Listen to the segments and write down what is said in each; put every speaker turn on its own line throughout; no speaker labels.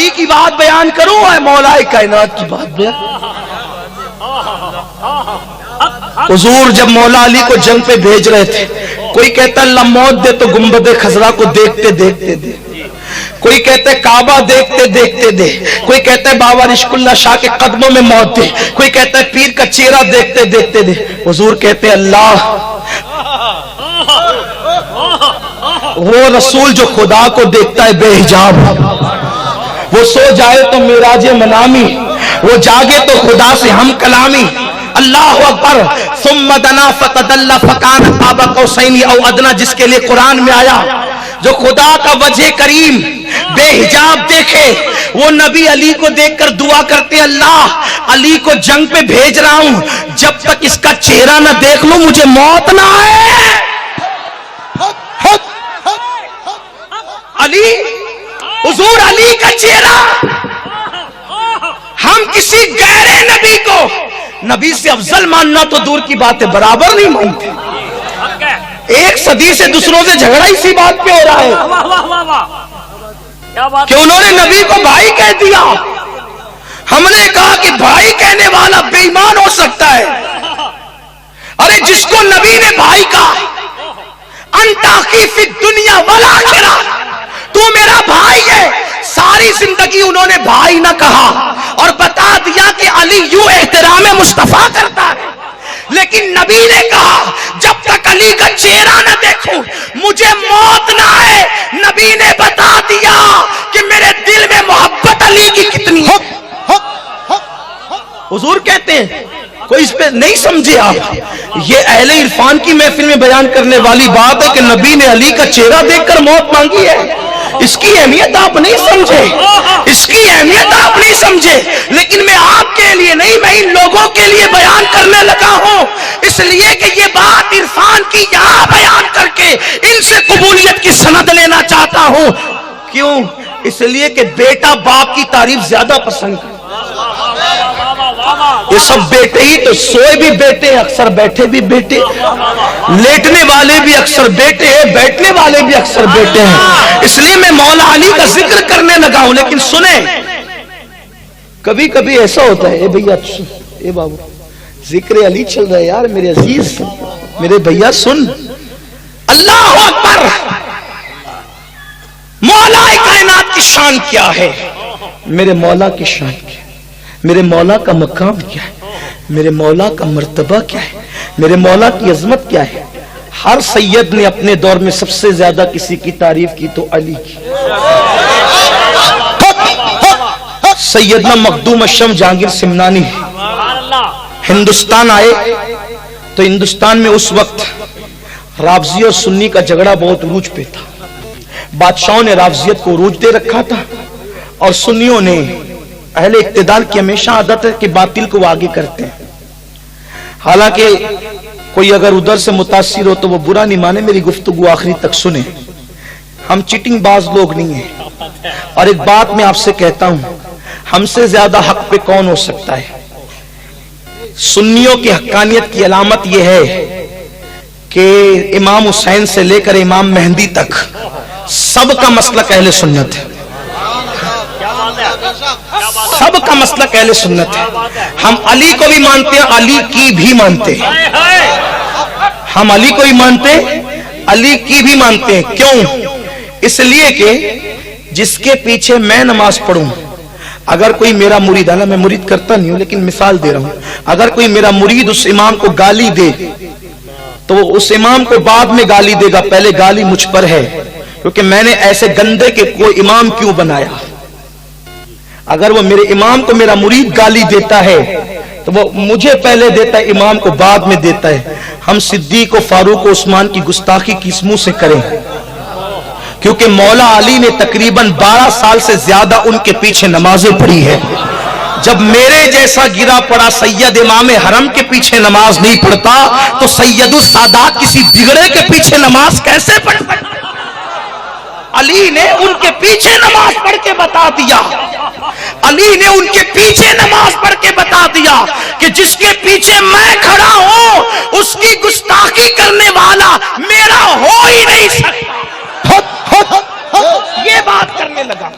علی کی بات بیان کروں یا مولا کائنات کی بات بیان؟ حضور جب مولا علی کو جنگ پہ بھیج رہے تھے، کوئی کہتا اللہ موت دے تو گنبد خضرا کو دیکھتے دیکھتے دے، کوئی کہتے کعبہ دیکھتے دیکھتے دے، کوئی کہتے بابا رشک اللہ شاہ کے قدموں میں موت دے، کوئی کہتا ہے پیر کا چہرہ دیکھتے دیکھتے دے۔ حضور کہتے اللہ وہ رسول جو خدا کو دیکھتا ہے بے حجاب، وہ سو جائے تو معراج منامی، وہ جاگے تو خدا سے ہم کلامی۔ اللہ اکبر۔ ثم دنا فتدلى فكان قاب قوسين او ادنى، جس کے لیے قرآن میں آیا جو خدا کا وجہ کریم بے حجاب دیکھے، وہ نبی علی کو دیکھ کر دعا کرتے اللہ علی کو جنگ پہ بھیج رہا ہوں، جب تک اس کا چہرہ نہ دیکھ لوں مجھے موت نہ آئے۔ علی، حضور علی کا چہرہ ہم کسی غیر نبی کو نبی سے افضل ماننا تو دور کی بات ہے، برابر نہیں مانتے۔ ایک صدی سے دوسروں سے جھگڑا اسی بات پہ ہو رہا ہے کہ انہوں نے نبی کو بھائی کہہ دیا۔ ہم نے کہا کہ بھائی کہنے والا بے ایمان ہو سکتا ہے۔ ارے جس کو نبی نے بھائی کہا، انت اخی فی الدنیا والآخرہ، تو میرا بھائی ہے، ساری زندگی انہوں نے بھائی نہ کہا اور بتا دیا کہ علی یوں احترام مصطفیٰ کرتا ہے، لیکن نبی نے کہا جب تک علی کا چہرہ نہ دیکھوں مجھے موت نہ آئے۔ نبی نے بتا دیا کہ میرے دل میں محبت علی کی کتنی ہے۔ حضور کہتے ہیں کوئی اس پہ نہیں سمجھے آپ، یہ اہل عرفان کی محفل میں بیان کرنے والی بات ہے کہ نبی نے علی کا چہرہ دیکھ کر موت مانگی ہے۔ اس کی اہمیت آپ نہیں سمجھے، اس کی اہمیت آپ نہیں سمجھے، لیکن میں آپ کے لیے نہیں، میں ان لوگوں کے لیے بیان کرنے لگا ہوں، اس لیے کہ یہ بات عرفان کی یہاں بیان کر کے ان سے قبولیت کی سند لینا چاہتا ہوں۔ کیوں؟ اس لیے کہ بیٹا باپ کی تعریف زیادہ پسند کرتا ہے۔ یہ سب بیٹے ہی تو، سوئے بھی بیٹے اکثر بیٹھے بھی بیٹے، لیٹنے والے بھی اکثر بیٹے ہیں، بیٹھنے والے بھی اکثر بیٹے ہیں۔ اس لیے میں مولا علی کا ذکر کرنے لگا ہوں، لیکن سنیں کبھی کبھی ایسا ہوتا ہے، اے بھیا اے بابو ذکر علی چل رہا ہے یار، میرے عزیز میرے بھیا سن، اللہ اکبر، مولا کائنات کی شان کیا ہے، میرے مولا کی شان کیا ہے، میرے مولا کا مقام کیا ہے، میرے مولا کا مرتبہ کیا ہے، میرے مولا کی عظمت کیا ہے۔ ہر سید نے اپنے دور میں سب سے زیادہ کسی کی تعریف کی تو علی کی۔ سیدنا مخدوم الشم جہانگیر سمنانی ہندوستان آئے تو ہندوستان میں اس وقت رافضی اور سنی کا جھگڑا بہت عروج پہ تھا۔ بادشاہوں نے رافضیت کو عروج دے رکھا تھا اور سنیوں نے، اہل اقتدار کی ہمیشہ عادت ہے کہ باطل کو آگے کرتے ہیں، حالانکہ کوئی اگر ادھر سے متاثر ہو تو وہ برا نہیں مانے، میری گفتگو آخری تک سنیں، ہم چیٹنگ باز لوگ نہیں ہیں۔ اور ایک بات میں آپ سے کہتا ہوں، ہم سے زیادہ حق پہ کون ہو سکتا ہے؟ سنیوں کی حقانیت کی علامت یہ ہے کہ امام حسین سے لے کر امام مہدی تک سب کا مسلک اہل سنت ہے، سب کا مسلک اہل سنت ہے۔ ہم علی کو بھی مانتے ہیں، علی کی بھی مانتے ہیں، ہم علی کو بھی مانتے ہیں، علی کی بھی مانتے ہیں۔ کیوں؟ اس لیے کہ جس کے پیچھے میں نماز پڑھوں، اگر کوئی میرا مرید، ہے نا میں مرید کرتا نہیں ہوں لیکن مثال دے رہا ہوں، اگر کوئی میرا مرید اس امام کو گالی دے تو وہ اس امام کو بعد میں گالی دے گا، پہلے گالی مجھ پر ہے، کیونکہ میں نے ایسے گندے کے کوئی امام کیوں بنایا۔ اگر وہ میرے امام کو میرا مرید گالی دیتا ہے تو وہ مجھے پہلے دیتا ہے، امام کو بعد میں دیتا ہے۔ ہم صدیق و فاروق و عثمان کی گستاخی کس منہ سے کریں؟ کیونکہ مولا علی نے تقریباً 12 سال سے زیادہ ان کے پیچھے نمازیں پڑھی ہے۔ جب میرے جیسا گرا پڑا سید امام حرم کے پیچھے نماز نہیں پڑھتا تو سید السادات کسی بگڑے کے پیچھے نماز کیسے پڑھ سکتا؟ علی نے ان کے پیچھے نماز پڑھ کے بتا دیا، علی نے ان کے پیچھے نماز پڑھ کے بتا دیا کہ جس کے پیچھے میں کھڑا ہوں اس کی گستاخی کرنے والا میرا ہو ہی نہیں سکتا۔ یہ بات کرنے لگا،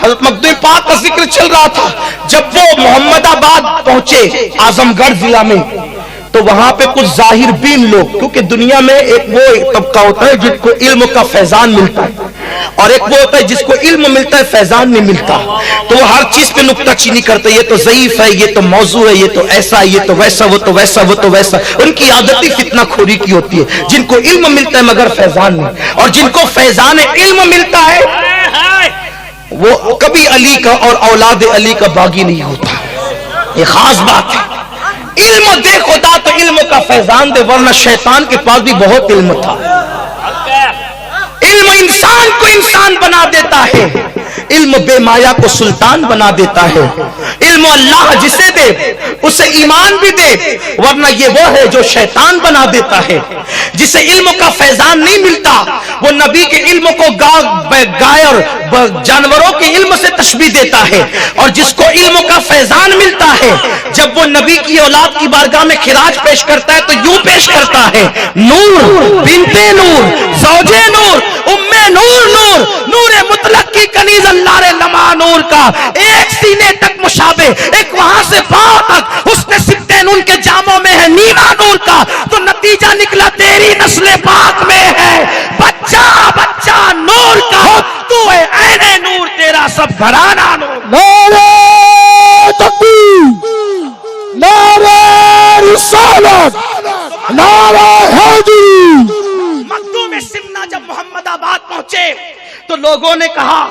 حضرت مخدوم پاک کا ذکر چل رہا تھا، جب وہ محمد آباد پہنچے اعظم گڑھ ضلع میں، تو وہاں پہ کچھ ظاہر بین لوگ، کیونکہ دنیا میں ایک وہ طبقہ ہوتا ہے جس کو علم کا فیضان ملتا ہے، اور ایک وہ ہوتا ہے جس کو علم ملتا ہے فیضان نہیں ملتا، تو وہ ہر چیز پہ نکتہ چینی کرتے، یہ تو ضعیف ہے، یہ تو موضوع ہے، یہ تو ایسا، یہ تو ویسا، وہ تو ویسا، وہ تو ویسا۔ ان کی عادت ہی فتنہ خوری کی ہوتی ہے، جن کو علم ملتا ہے مگر فیضان نہیں، اور جن کو فیضان علم ملتا ہے وہ کبھی علی کا اور اولاد علی کا باغی نہیں ہوتا۔ یہ خاص بات ہے۔ علم دے خدا تو علم کا فیضان دے، ورنہ شیطان کے پاس بھی بہت علم تھا۔ علم انسان کو انسان بنا دیتا ہے، علم بے مایا کو سلطان بنا دیتا ہے۔ علم اللہ جسے دے اسے ایمان بھی دے، ورنہ یہ وہ ہے جو شیطان بنا دیتا ہے۔ جسے علم کا فیضان نہیں ملتا وہ نبی کے علم کو گائے اور جانوروں کے علم سے تشبیہ دیتا ہے، اور جس کو علم کا فیضان ملتا ہے جب وہ نبی کی اولاد کی بارگاہ میں خراج پیش کرتا ہے تو یوں پیش کرتا ہے: نور بنت نور زوجے نور ام نور نور نور مطلق کی کنیز اللہ لما نور کا، ایک سینے تک مشابہ، ایک وہاں سے پاؤں تک حسن سبتین ان کے جاموں میں ہے نیما نور کا، تو نتیجہ نکلا تیری نسل پاک میں ہے بچہ بچہ نور کا، تو ہے عین نور تیرا سب گھرانہ نور۔
نعرہ تکبیر، نعرہ رسالت، نعرہ حیدری۔
مخدوم سمنا جب محمد آباد پہنچے تو لوگوں نے کہا،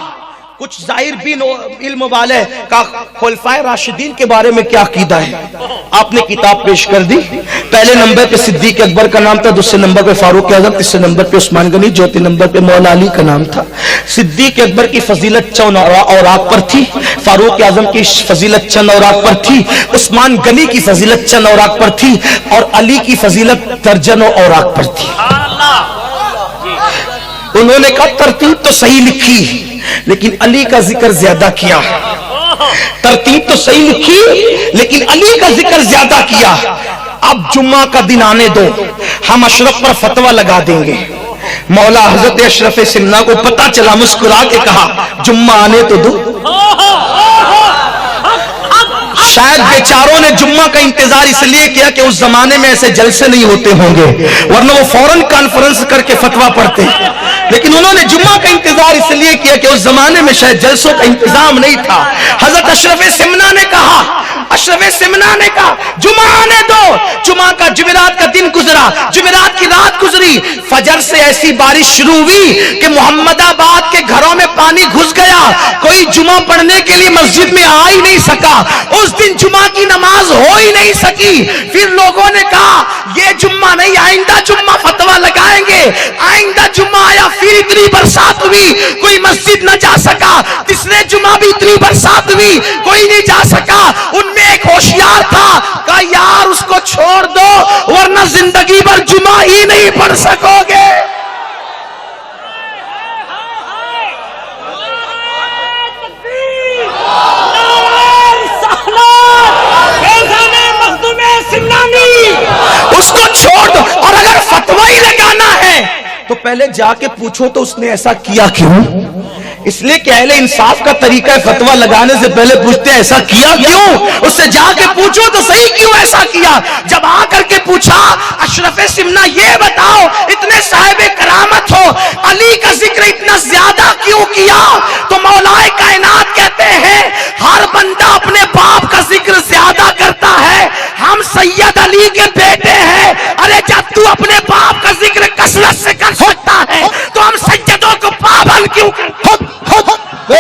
کچھ ظاہر بین علم والے کا خلفائے راشدین کے بارے میں کیا عقیدہ ہے؟ آپ نے کتاب پیش کر دی۔ پہلے نمبر پہ صدیق اکبر کا نام تھا، دوسرے نمبر پہ فاروق اعظم، تیسرے نمبر پہ عثمان غنی، چوتھے نمبر پہ مولا علی کا نام تھا۔ صدیق اکبر کی فضیلت چند اوراق پر تھی، فاروق اعظم کی فضیلت چند اوراق پر تھی، عثمان غنی کی فضیلت چند اوراق پر تھی، اور علی کی فضیلت درجنوں اوراق پر تھی۔ انہوں نے کہا ترتیب تو صحیح لکھی لیکن علی کا ذکر زیادہ کیا، ترتیب تو صحیح لکھی لیکن علی کا ذکر زیادہ کیا۔ اب جمعہ کا دن آنے دو، ہم اشرف پر فتویٰ لگا دیں گے۔ مولا حضرت اشرف سمنا کو پتا چلا، مسکرا کے کہا جمعہ آنے تو دو۔ شاید بیچاروں نے جمعہ کا انتظار اس لیے کیا کہ اس زمانے میں ایسے جلسے نہیں ہوتے ہوں گے، ورنہ وہ فوراً کانفرنس کر کے فتویٰ پڑھتے، لیکن انہوں نے جمعہ کا انتظار اس لیے کیا کہ اس زمانے میں شاید جلسوں کا انتظام نہیں تھا۔ حضرت اشرف سمنا نے کہا جمعہ آنے دو۔ جمعہ کا جمعرات کا دن گزرا، جمعرات کی رات گزری، فجر سے ایسی بارش شروع ہوئی کہ محمد آباد کے گھروں میں پانی گھس گیا، کوئی جمعہ پڑھنے کے لیے مسجد میں آ ہی نہیں سکا، اس دن جمعہ کی نماز ہو ہی نہیں سکی۔ پھر لوگوں نے کہا یہ جمعہ نہیں، آئندہ جمعہ فتویٰ لگائیں گے۔ آئندہ جمعہ آیا، پھر اتنی برسات ہوئی کوئی مسجد نہ جا سکا، تیسرے جمعہ بھی اتنی برسات ہوئی کوئی نہیں جا سکا۔ ان میں ایک ہوشیار تھا، کہا یار اس کو چھوڑ دو ورنہ زندگی بھر جمعہ ہی نہیں پڑھ سکو گے۔ اس کو چھوڑ دو، اور اگر فتویٰ ہی لگانا ہے تو پہلے جا کے پوچھو تو اس نے ایسا کیا کیوں؟ اس لیے کہ اہل انصاف کا طریقہ ہے فتویٰ لگانے سے پہلے پوچھتے ہیں ایسا کیا کیوں، اس سے جا کے پوچھو تو صحیح کیوں ایسا کیا۔ جب آ کر کے پوچھا اشرف سمنا یہ بتاؤ